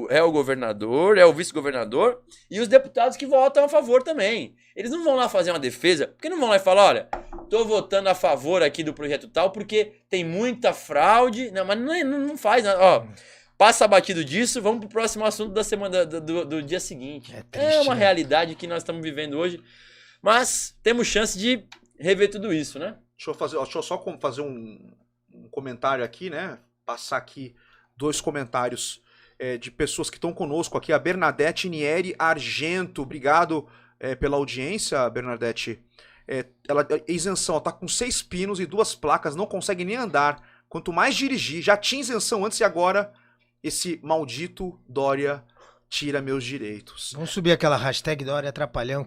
é o governador, é o vice-governador e os deputados que votam a favor também. Eles não vão lá fazer uma defesa, porque não vão lá e falar, olha, tô votando a favor aqui do projeto tal, porque tem muita fraude. Não, mas não faz, né? Ó, passa batido disso, vamos pro próximo assunto da semana do dia seguinte. É uma realidade que nós estamos vivendo hoje, mas temos chance de rever tudo isso, né? Deixa eu só fazer um comentário aqui, né? Passar aqui 2 comentários de pessoas que estão conosco aqui. A Bernadette Nieri Argento, obrigado pela audiência, Bernadette. Isenção, ela tá com 6 pinos e 2 placas, não consegue nem andar. Quanto mais dirigir, já tinha isenção antes e agora esse maldito Dória tira meus direitos. Vamos subir aquela hashtag Dória Atrapalhão.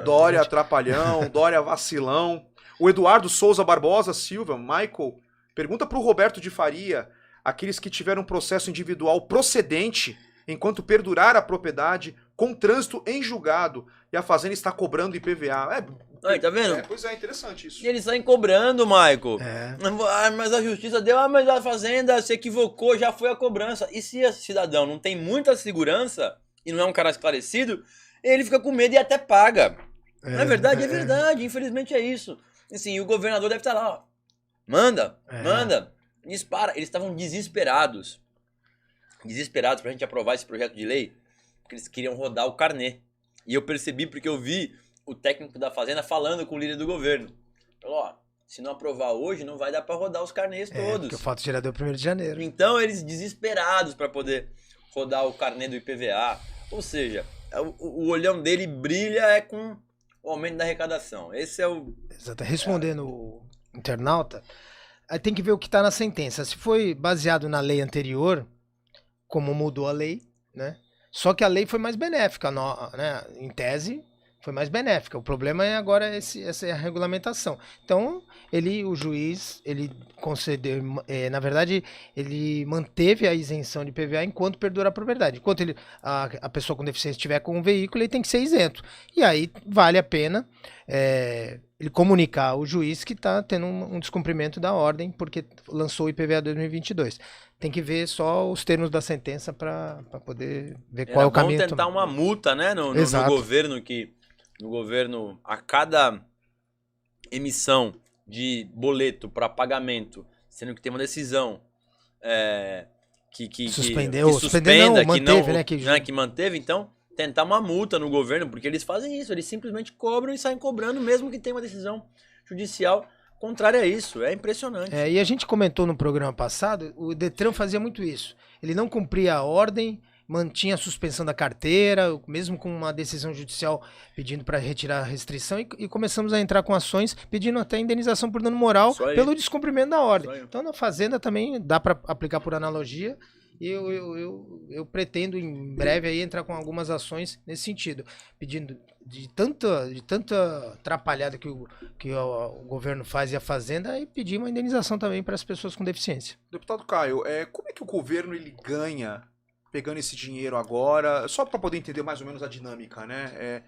Dória Atrapalhão, Dória Vacilão. O Eduardo Souza Barbosa Silva, Michael, pergunta pro Roberto de Faria, aqueles que tiveram processo individual procedente enquanto perdurar a propriedade com trânsito em julgado e a fazenda está cobrando IPVA. Aí, tá vendo? Pois é, interessante isso. E eles saem cobrando, Michael. Mas a justiça deu, mas a fazenda se equivocou, já foi a cobrança. E se esse cidadão não tem muita segurança e não é um cara esclarecido, ele fica com medo e até paga. Não é verdade? É verdade. Infelizmente é isso. Assim, o governador deve estar lá, ó. Manda. Dispara. Eles estavam desesperados pra gente aprovar esse projeto de lei, porque eles queriam rodar o carnê. E eu percebi porque eu vi o técnico da fazenda falando com o líder do governo. Falou, ó, se não aprovar hoje, não vai dar pra rodar os carnês todos. Porque o fato gerador é 1º de janeiro. Então eles desesperados pra poder rodar o carnê do IPVA. Ou seja, o olhão dele brilha com o aumento da arrecadação. Esse é o... Exato. Respondendo o internauta, aí tem que ver o que tá na sentença. Se foi baseado na lei anterior, como mudou a lei, né? Só que a lei foi mais benéfica, né? Em tese, foi mais benéfica. O problema é agora essa é a regulamentação. Então, o juiz, ele concedeu, na verdade, ele manteve a isenção de PVA enquanto perdura a propriedade. Enquanto a pessoa com deficiência estiver com um veículo, ele tem que ser isento. E aí vale a pena ele comunicar ao juiz que está tendo um descumprimento da ordem, porque lançou o IPVA 2022. tem que ver só os termos da sentença para poder ver qual é o caminho. Vamos tentar uma multa, né, no governo, que no governo, a cada emissão de boleto para pagamento, sendo que tem uma decisão que suspenda, que manteve, então tentar uma multa no governo, porque eles fazem isso, eles simplesmente cobram e saem cobrando, mesmo que tenha uma decisão judicial contrária a isso. É impressionante. E a gente comentou no programa passado, o Detran fazia muito isso. Ele não cumpria a ordem, mantinha a suspensão da carteira, mesmo com uma decisão judicial pedindo para retirar a restrição, e começamos a entrar com ações pedindo até indenização por dano moral pelo descumprimento da ordem. Então na Fazenda também dá para aplicar por analogia, e eu pretendo em breve aí entrar com algumas ações nesse sentido, pedindo de tanta atrapalhada que o governo faz e a Fazenda, e pedir uma indenização também para as pessoas com deficiência. Deputado Caio, como é que o governo ele ganha pegando esse dinheiro agora, só para poder entender mais ou menos a dinâmica, né?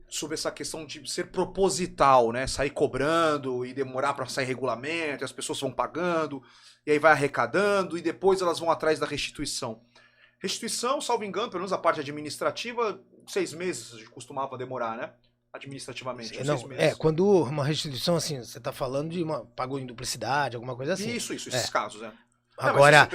Sobre essa questão de ser proposital, né? Sair cobrando e demorar para sair regulamento, e as pessoas vão pagando, e aí vai arrecadando, e depois elas vão atrás da restituição. Restituição, salvo engano, pelo menos a parte administrativa, 6 meses costumava demorar, né? Administrativamente. Não, 6 meses. Quando uma restituição, assim, você está falando de pagou em duplicidade, alguma coisa assim. Isso, esses casos, Agora,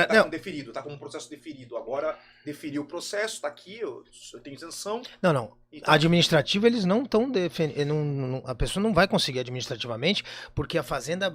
tá com deferido, tá com um processo deferido. Agora deferiu o processo, tá aqui, eu tenho isenção. Não. Então, administrativo eles não estão defendendo. A pessoa não vai conseguir administrativamente, porque a Fazenda,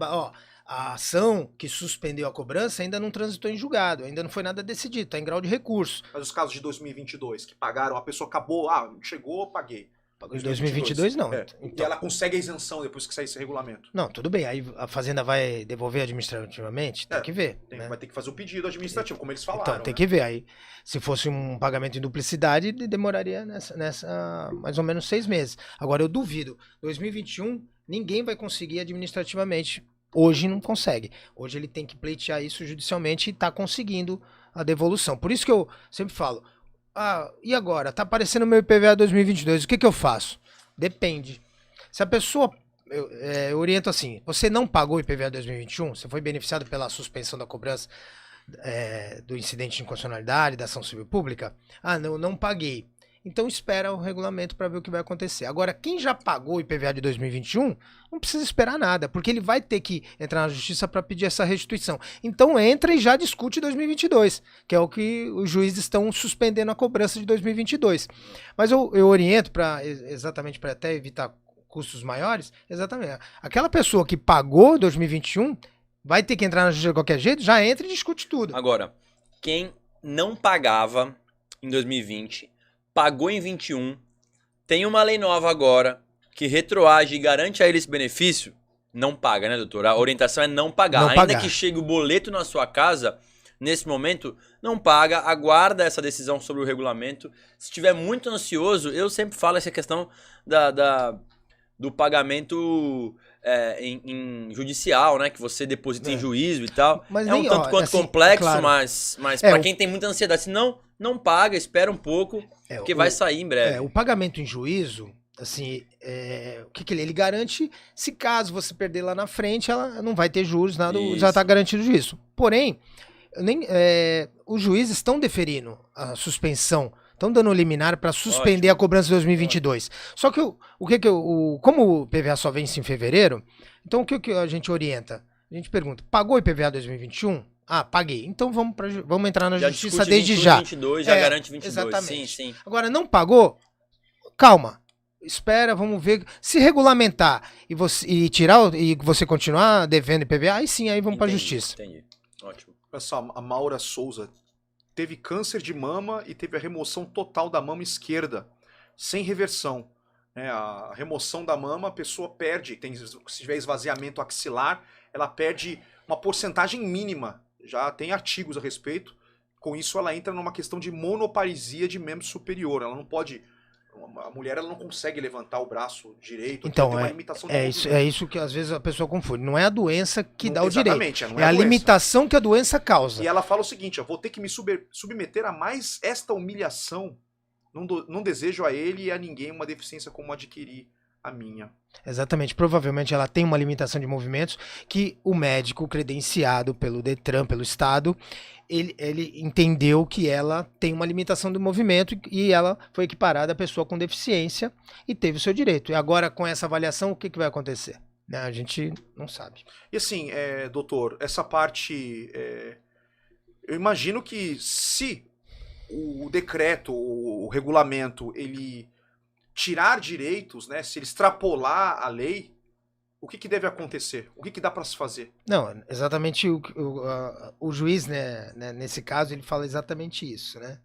a ação que suspendeu a cobrança ainda não transitou em julgado, ainda não foi nada decidido, tá em grau de recurso. Mas os casos de 2022 que pagaram, a pessoa acabou, chegou, paguei. Em 2022 não. Então, e ela consegue a isenção depois que sair esse regulamento. Não, tudo bem. Aí a Fazenda vai devolver administrativamente? Tem que ver. Vai ter que fazer o pedido administrativo, como eles falaram. Então, tem que ver. Aí, se fosse um pagamento em duplicidade, demoraria nessa mais ou menos 6 meses. Agora, eu duvido. 2021, ninguém vai conseguir administrativamente. Hoje não consegue. Hoje ele tem que pleitear isso judicialmente e está conseguindo a devolução. Por isso que eu sempre falo, e agora? Tá aparecendo meu IPVA 2022, o que eu faço? Depende. Se a pessoa, eu oriento assim, você não pagou o IPVA 2021, você foi beneficiado pela suspensão da cobrança do incidente de inconstitucionalidade, da ação civil pública? Não paguei. Então espera o regulamento para ver o que vai acontecer. Agora, quem já pagou o IPVA de 2021, não precisa esperar nada, porque ele vai ter que entrar na justiça para pedir essa restituição. Então entra e já discute 2022, que é o que os juízes estão suspendendo a cobrança de 2022. Mas eu oriento exatamente para até evitar custos maiores, exatamente. Aquela pessoa que pagou 2021 vai ter que entrar na justiça de qualquer jeito, já entra e discute tudo. Agora, quem não pagava em 2020... pagou em 21, tem uma lei nova agora que retroage e garante a ele esse benefício, não paga, né, doutor? A orientação é não pagar. Ainda que chegue o boleto na sua casa, nesse momento, não paga, aguarda essa decisão sobre o regulamento. Se estiver muito ansioso, eu sempre falo essa questão do pagamento em judicial, né? Que você deposita em juízo e tal. Mas um tanto quanto complexo, claro. mas para quem tem muita ansiedade, se não paga, espera um pouco, porque vai sair em breve. O pagamento em juízo, assim, o que ele garante, se caso você perder lá na frente, ela não vai ter juros, nada, já está garantido o juízo. Porém, os juízes estão deferindo a suspensão, estão dando liminar para suspender a cobrança de 2022. Só que como o PVA só vence em fevereiro, então o que a gente orienta? A gente pergunta, pagou o IPVA 2021? Paguei. Então vamos entrar na justiça desde 21, já. 22, já garante 22. Exatamente. Sim. Agora, não pagou? Calma. Espera, vamos ver. Se regulamentar e você continuar devendo IPVA, aí sim, aí vamos para a justiça. Entendi. Ótimo. Olha só, a Maura Souza teve câncer de mama e teve a remoção total da mama esquerda, sem reversão. A remoção da mama, a pessoa perde, se tiver esvaziamento axilar, ela perde uma porcentagem mínima. Já tem artigos a respeito. Com isso, ela entra numa questão de monoparesia de membro superior. Ela não pode... A mulher ela não consegue levantar o braço direito. Então, tem uma limitação isso que às vezes a pessoa confunde. Não é a doença que dá o direito. Não é a limitação que a doença causa. E ela fala o seguinte, eu vou ter que me submeter a mais esta humilhação. Não desejo a ele e a ninguém uma deficiência como adquirir a minha. Exatamente. Provavelmente ela tem uma limitação de movimentos que o médico credenciado pelo Detran, pelo Estado, ele entendeu que ela tem uma limitação do movimento e ela foi equiparada à pessoa com deficiência e teve o seu direito. E agora, com essa avaliação, o que vai acontecer? Né? A gente não sabe. E assim, doutor, essa parte... eu imagino que se o decreto, o regulamento, ele tirar direitos, né, se ele extrapolar a lei, o que deve acontecer? O que dá para se fazer? Não, exatamente o juiz, né, nesse caso, ele fala exatamente isso, né?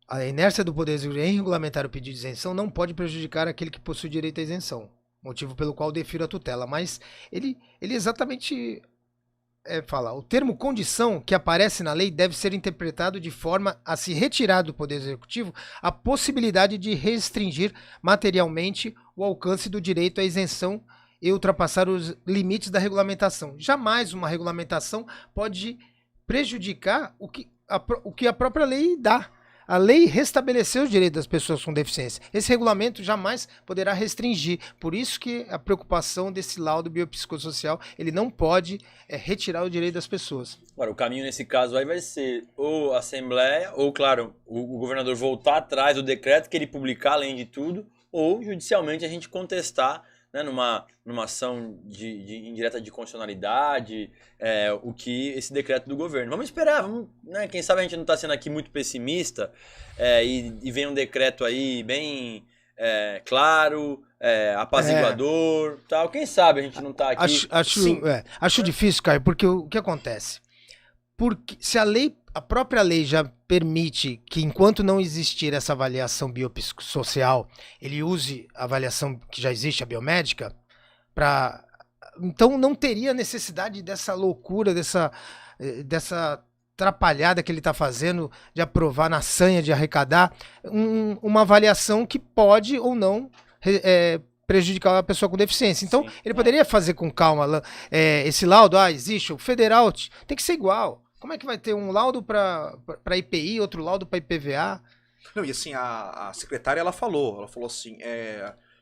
A inércia do Poder Executivo em regulamentar o pedido de isenção não pode prejudicar aquele que possui direito à isenção, motivo pelo qual defiro a tutela, mas ele exatamente... fala, o termo condição que aparece na lei deve ser interpretado de forma a se retirar do Poder Executivo a possibilidade de restringir materialmente o alcance do direito à isenção e ultrapassar os limites da regulamentação. Jamais uma regulamentação pode prejudicar o que a própria lei dá. A lei restabeleceu os direitos das pessoas com deficiência. Esse regulamento jamais poderá restringir. Por isso que a preocupação desse laudo biopsicossocial, ele não pode retirar o direito das pessoas. Agora, o caminho nesse caso aí vai ser ou a Assembleia, ou, claro, o governador voltar atrás do decreto que ele publicar, além de tudo, ou judicialmente a gente contestar, né, numa ação de indireta de constitucionalidade, o que esse decreto do governo. Vamos esperar, né, quem sabe a gente não está sendo aqui muito pessimista e vem um decreto aí bem claro, apaziguador, tal. Quem sabe a gente não está aqui... Acho difícil, Caio, porque o que acontece? Porque se a própria lei já permite que, enquanto não existir essa avaliação biopsicossocial, ele use a avaliação que já existe, a biomédica, então não teria necessidade dessa loucura, dessa atrapalhada que ele está fazendo de aprovar na sanha de arrecadar uma avaliação que pode ou não prejudicar a pessoa com deficiência. Então, sim, ele poderia fazer com calma esse laudo, existe, o federal tem que ser igual. Como é que vai ter um laudo para IPI, outro laudo para IPVA? Não, e assim, a secretária, ela falou assim,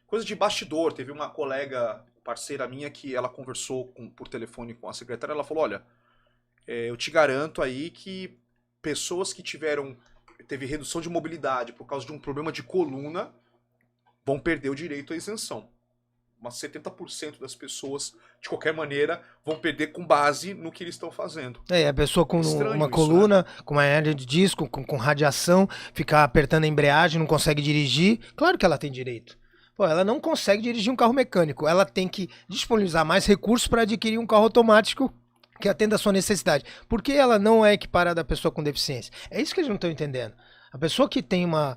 coisa de bastidor. Teve uma colega, parceira minha, que ela conversou por telefone com a secretária, ela falou, olha, eu te garanto aí que pessoas que teve redução de mobilidade por causa de um problema de coluna vão perder o direito à isenção. Mas 70% das pessoas, de qualquer maneira, vão perder com base no que eles estão fazendo. A pessoa com uma coluna, né? Com uma hernia de disco, com radiação, ficar apertando a embreagem, não consegue dirigir. Claro que ela tem direito. Ela não consegue dirigir um carro mecânico. Ela tem que disponibilizar mais recursos para adquirir um carro automático que atenda a sua necessidade. Por que ela não é equiparada à pessoa com deficiência? É isso que eles não estão entendendo. A pessoa que tem uma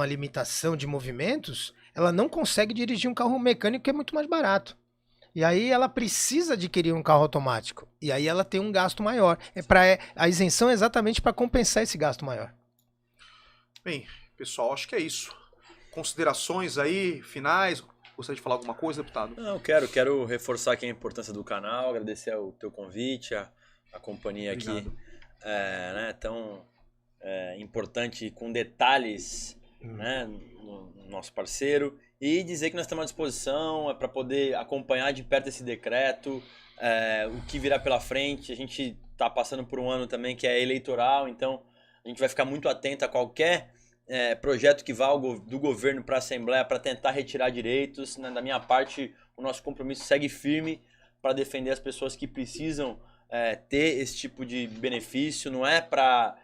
limitação de movimentos, ela não consegue dirigir um carro mecânico que é muito mais barato. E aí ela precisa adquirir um carro automático. E aí ela tem um gasto maior. A isenção é exatamente para compensar esse gasto maior. Bem, pessoal, acho que é isso. Considerações aí, finais? Gostaria de falar alguma coisa, deputado? Não, quero reforçar aqui a importância do canal, agradecer o teu convite, a companhia Obrigado. Aqui né, tão importante, com detalhes, né, no nosso parceiro, e dizer que nós estamos à disposição para poder acompanhar de perto esse decreto, o que virá pela frente. A gente está passando por um ano também que é eleitoral, então a gente vai ficar muito atento a qualquer projeto que vá do governo para a Assembleia para tentar retirar direitos, né? Da minha parte, o nosso compromisso segue firme para defender as pessoas que precisam ter esse tipo de benefício. Não é para,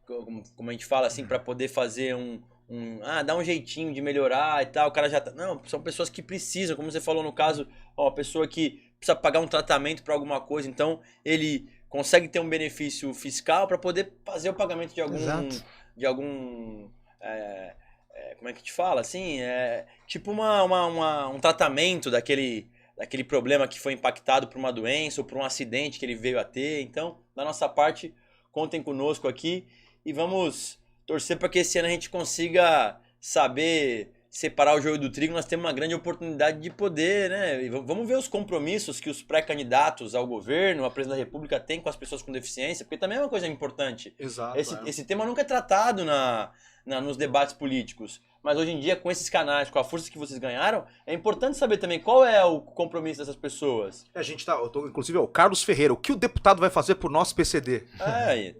como a gente fala assim, para poder fazer dar um jeitinho de melhorar e tal, o cara já tá... Não, são pessoas que precisam, como você falou no caso, a pessoa que precisa pagar um tratamento para alguma coisa, então ele consegue ter um benefício fiscal para poder fazer o pagamento de algum... Exato. De algum, como é que te fala, assim, tipo um tratamento daquele problema que foi impactado por uma doença ou por um acidente que ele veio a ter. Então, da nossa parte, contem conosco aqui e vamos torcer para que esse ano a gente consiga saber separar o joio do trigo. Nós temos uma grande oportunidade de poder, né? Vamos ver os compromissos que os pré-candidatos ao governo, a presidência da República, têm com as pessoas com deficiência, porque também é uma coisa importante. Exato. Esse tema nunca é tratado nos debates políticos. mas hoje em dia, com esses canais, com a força que vocês ganharam, é importante saber também qual é o compromisso dessas pessoas. Inclusive, o Carlos Ferreira, o que o deputado vai fazer por nosso PCD?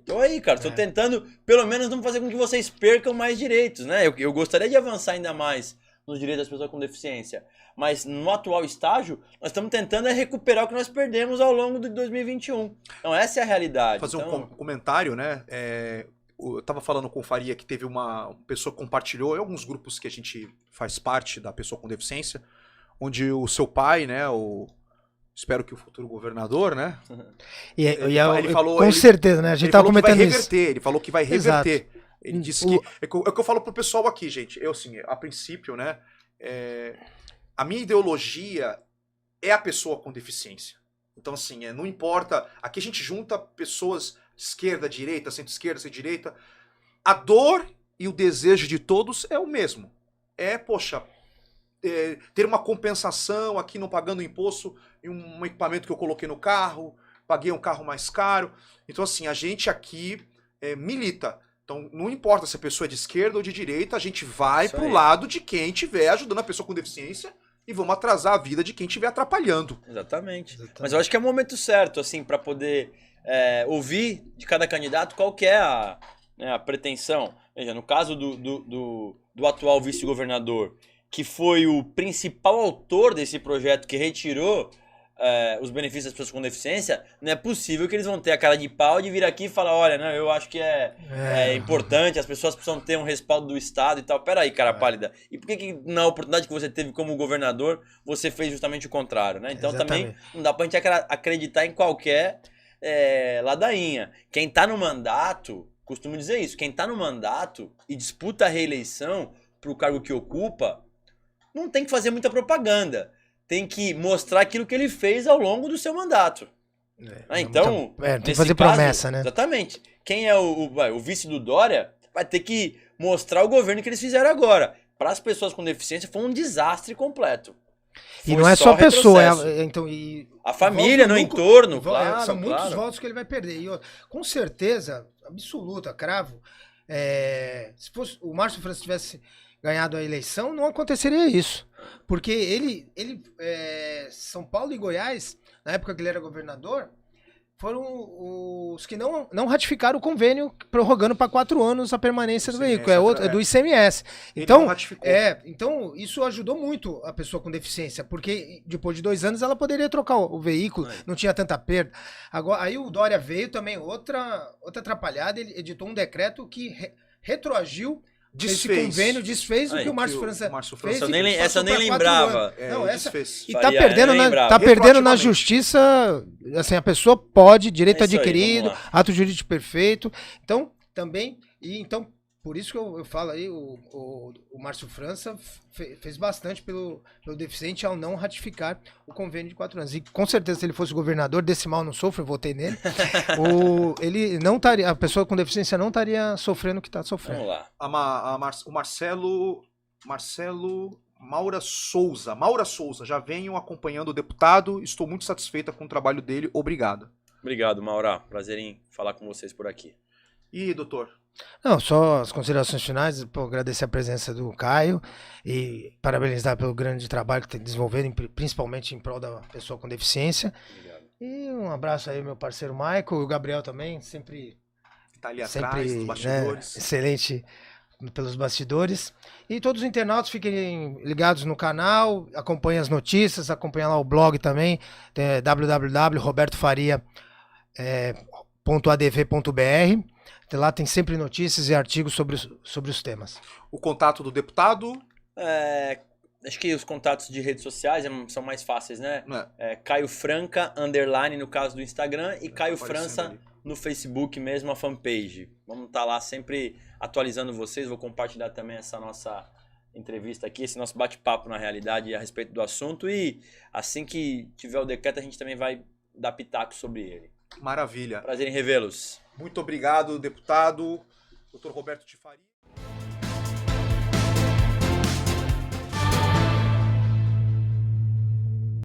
Tô aí, cara, tô tentando, pelo menos, não fazer com que vocês percam mais direitos, né? Eu gostaria de avançar ainda mais nos direitos das pessoas com deficiência, mas no atual estágio, nós estamos tentando recuperar o que nós perdemos ao longo de 2021. Então, essa é a realidade. Fazer um comentário, né? Eu estava falando com o Faria que teve uma pessoa que compartilhou em alguns grupos que a gente faz parte da pessoa com deficiência, onde o seu pai, né, espero que o futuro governador, né? Ele falou, com certeza, né? A gente estava comentando isso. Ele falou que vai reverter. Exato. Ele disse que... É o que eu falo pro pessoal aqui, gente. Eu, assim, a princípio, né? A minha ideologia é a pessoa com deficiência. Então, assim, não importa... Aqui a gente junta pessoas... esquerda, direita, centro-esquerda, centro-direita, a dor e o desejo de todos é o mesmo. Ter uma compensação aqui não pagando imposto em um equipamento que eu coloquei no carro, paguei um carro mais caro. Então, assim, a gente aqui milita. Então, não importa se a pessoa é de esquerda ou de direita, a gente vai pro lado de quem estiver ajudando a pessoa com deficiência e vamos atrasar a vida de quem estiver atrapalhando. Exatamente. Mas eu acho que é o momento certo, assim, para poder... ouvir de cada candidato qual que é a pretensão. Veja, no caso do atual vice-governador, que foi o principal autor desse projeto que retirou os benefícios das pessoas com deficiência, não é possível que eles vão ter a cara de pau de vir aqui e falar, olha, não, eu acho que é importante, as pessoas precisam ter um respaldo do Estado e tal. Peraí, cara pálida. E por que na oportunidade que você teve como governador, você fez justamente o contrário, né? Então também não dá pra gente acreditar em qualquer... ladainha. Quem tá no mandato, costumo dizer isso, quem tá no mandato e disputa a reeleição pro cargo que ocupa, não tem que fazer muita propaganda. Tem que mostrar aquilo que ele fez ao longo do seu mandato. Então, tem que fazer promessa, né? Exatamente. Quem é o vice do Dória vai ter que mostrar o governo que eles fizeram agora. Para as pessoas com deficiência foi um desastre completo. E não é só a pessoa, a família no entorno, claro. São muitos votos que ele vai perder. E com certeza, absoluta, cravo, se fosse o Márcio França tivesse ganhado a eleição, não aconteceria isso. Porque São Paulo e Goiás, na época que ele era governador, foram os que não ratificaram o convênio prorrogando para 4 anos a permanência do veículo, é do ICMS. Então, então, isso ajudou muito a pessoa com deficiência, porque depois de 2 anos ela poderia trocar o veículo, não tinha tanta perda. Agora, aí o Dória veio também, outra atrapalhada, ele editou um decreto que retroagiu esse convênio, desfez o que o Márcio França fez. Essa eu nem lembrava. E tá perdendo na justiça, assim, a pessoa pode, direito adquirido, ato jurídico perfeito. Então, também, por isso que eu falo aí, o Márcio França fez bastante pelo deficiente ao não ratificar o convênio de 4 anos. E com certeza, se ele fosse governador, desse mal não sofre, eu votei nele, ele não estaria, a pessoa com deficiência não estaria sofrendo o que está sofrendo. Vamos lá. O Marcelo Maura Souza, já venho acompanhando o deputado, estou muito satisfeita com o trabalho dele, obrigado. Obrigado, Maura, prazer em falar com vocês por aqui. E, doutor? Não, só as considerações finais, agradecer a presença do Caio e parabenizar pelo grande trabalho que tem desenvolvido, principalmente em prol da pessoa com deficiência. Obrigado. E um abraço aí, meu parceiro Michael, e o Gabriel também, sempre tá ali atrás dos bastidores. Né, excelente pelos bastidores. E todos os internautas fiquem ligados no canal, acompanhem as notícias, acompanhem lá o blog também, www.robertofaria.adv.br. Lá tem sempre notícias e artigos sobre os temas. O contato do deputado? Acho que os contatos de redes sociais são mais fáceis, né? Caio Franca, _ no caso do Instagram, e Caio França ali no Facebook mesmo, a fanpage. Vamos estar lá sempre atualizando vocês. Vou compartilhar também essa nossa entrevista aqui, esse nosso bate-papo na realidade a respeito do assunto. E assim que tiver o decreto, a gente também vai dar pitaco sobre ele. Maravilha. Prazer em revê-los. Muito obrigado, deputado, Dr. Roberto de Faria.